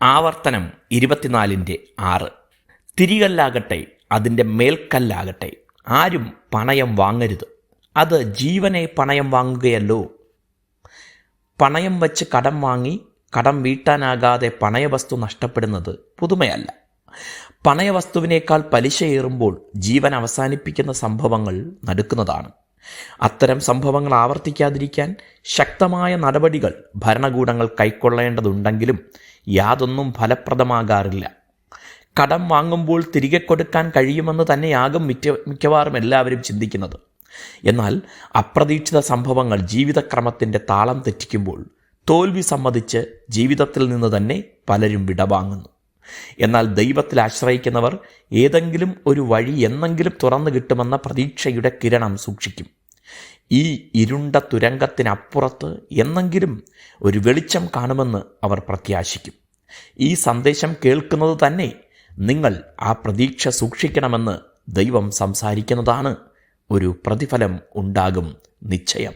ആവർത്തനം 24:6. തിരികല്ലാകട്ടെ അതിൻ്റെ മേൽക്കല്ലാകട്ടെ ആരും പണയം വാങ്ങരുത്, അത് ജീവനെ പണയം വാങ്ങുകയല്ലോ. പണയം വച്ച് കടം വാങ്ങി കടം വീട്ടാനാകാതെ പണയവസ്തു നഷ്ടപ്പെടുന്നത് പുതുമയല്ല. പണയവസ്തുവിനേക്കാൾ പലിശയേറുമ്പോൾ ജീവൻ അവസാനിപ്പിക്കുന്ന സംഭവങ്ങൾ നടക്കുന്നതാണ്. അത്തരം സംഭവങ്ങൾ ആവർത്തിക്കാതിരിക്കാൻ ശക്തമായ നടപടികൾ ഭരണകൂടങ്ങൾ കൈക്കൊള്ളേണ്ടതുണ്ടെങ്കിലും യാതൊന്നും ഫലപ്രദമാകാറില്ല. കടം വാങ്ങുമ്പോൾ തിരികെ കൊടുക്കാൻ കഴിയുമെന്ന് തന്നെയാകും മിക്കവാറും എല്ലാവരും ചിന്തിക്കുന്നത്. എന്നാൽ അപ്രതീക്ഷിത സംഭവങ്ങൾ ജീവിതക്രമത്തിൻ്റെ താളം തെറ്റിക്കുമ്പോൾ തോൽവി സമ്മതിച്ച് ജീവിതത്തിൽ നിന്ന് തന്നെ പലരും വിടവാങ്ങുന്നു. എന്നാൽ ദൈവത്തിൽ ആശ്രയിക്കുന്നവർ ഏതെങ്കിലും ഒരു വഴി എന്നെങ്കിലും തുറന്നു കിട്ടുമെന്ന പ്രതീക്ഷയുടെ കിരണം സൂക്ഷിക്കും. ഈ ഇരുണ്ട തുരങ്കത്തിനപ്പുറത്ത് എന്നെങ്കിലും ഒരു വെളിച്ചം കാണുമെന്ന് അവർ പ്രത്യാശിക്കും. ഈ സന്ദേശം കേൾക്കുന്നത് തന്നെ നിങ്ങൾ ആ പ്രതീക്ഷ സൂക്ഷിക്കണമെന്ന് ദൈവം സംസാരിക്കുന്നതാണ്. ഒരു പ്രതിഫലം ഉണ്ടാകും നിശ്ചയം.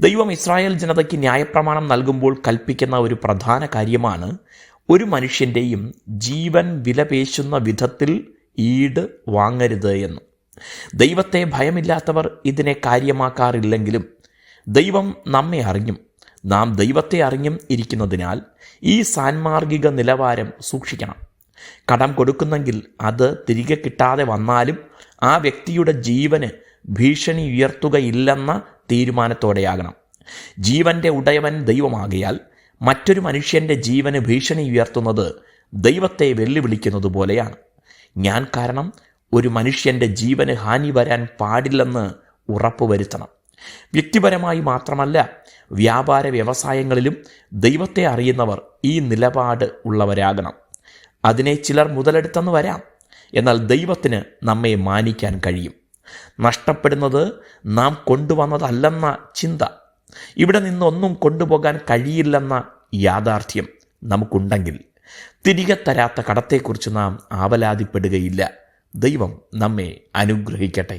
ദൈവം ഇസ്രായേൽ ജനതയ്ക്ക് ന്യായപ്രമാണം നൽകുമ്പോൾ കൽപ്പിക്കുന്ന ഒരു പ്രധാന കാര്യമാണ് ഒരു മനുഷ്യൻ്റെയും ജീവൻ വിലപേശുന്ന വിധത്തിൽ ഈട് വാങ്ങരുത് എന്ന്. ദൈവത്തെ ഭയമില്ലാത്തവർ ഇതിനെ കാര്യമാക്കാറില്ലെങ്കിലും ദൈവം നമ്മെ അറിഞ്ഞും നാം ദൈവത്തെ അറിഞ്ഞും ഇരിക്കുന്നതിനാൽ ഈ സാൻമാർഗിക നിലവാരം സൂക്ഷിക്കണം. കടം കൊടുക്കുന്നെങ്കിൽ അത് തിരികെ കിട്ടാതെ വന്നാലും ആ വ്യക്തിയുടെ ജീവന് ഭീഷണി ഉയർത്തുകയില്ലെന്ന തീരുമാനത്തോടെയാകണം. ജീവൻ്റെ ഉടയവൻ ദൈവമാകയാൽ മറ്റൊരു മനുഷ്യൻ്റെ ജീവന് ഭീഷണി ഉയർത്തുന്നത് ദൈവത്തെ വെല്ലുവിളിക്കുന്നത് പോലെയാണ്. ഞാൻ കാരണം ഒരു മനുഷ്യൻ്റെ ജീവന് ഹാനി വരാൻ പാടില്ലെന്ന് ഉറപ്പുവരുത്തണം. വ്യക്തിപരമായി മാത്രമല്ല, വ്യാപാര വ്യവസായങ്ങളിലും ദൈവത്തെ അറിയുന്നവർ ഈ നിലപാട് ഉള്ളവരാകണം. അതിനെ ചിലർ മുതലെടുത്തെന്ന് വരാം, എന്നാൽ ദൈവത്തിന് നമ്മെ മാനിക്കാൻ കഴിയും. നഷ്ടപ്പെടുന്നത് നാം കൊണ്ടുവന്നതല്ലെന്ന ചിന്ത, ഇവിടെ നിന്നൊന്നും കൊണ്ടുപോകാൻ കഴിയില്ലെന്ന യാഥാർത്ഥ്യം നമുക്കുണ്ടെങ്കിൽ തിരികെ തരാത്ത കടത്തെക്കുറിച്ച് നാം ആവലാതിപ്പെടുകയില്ല. ദൈവം നമ്മെ അനുഗ്രഹിക്കട്ടെ.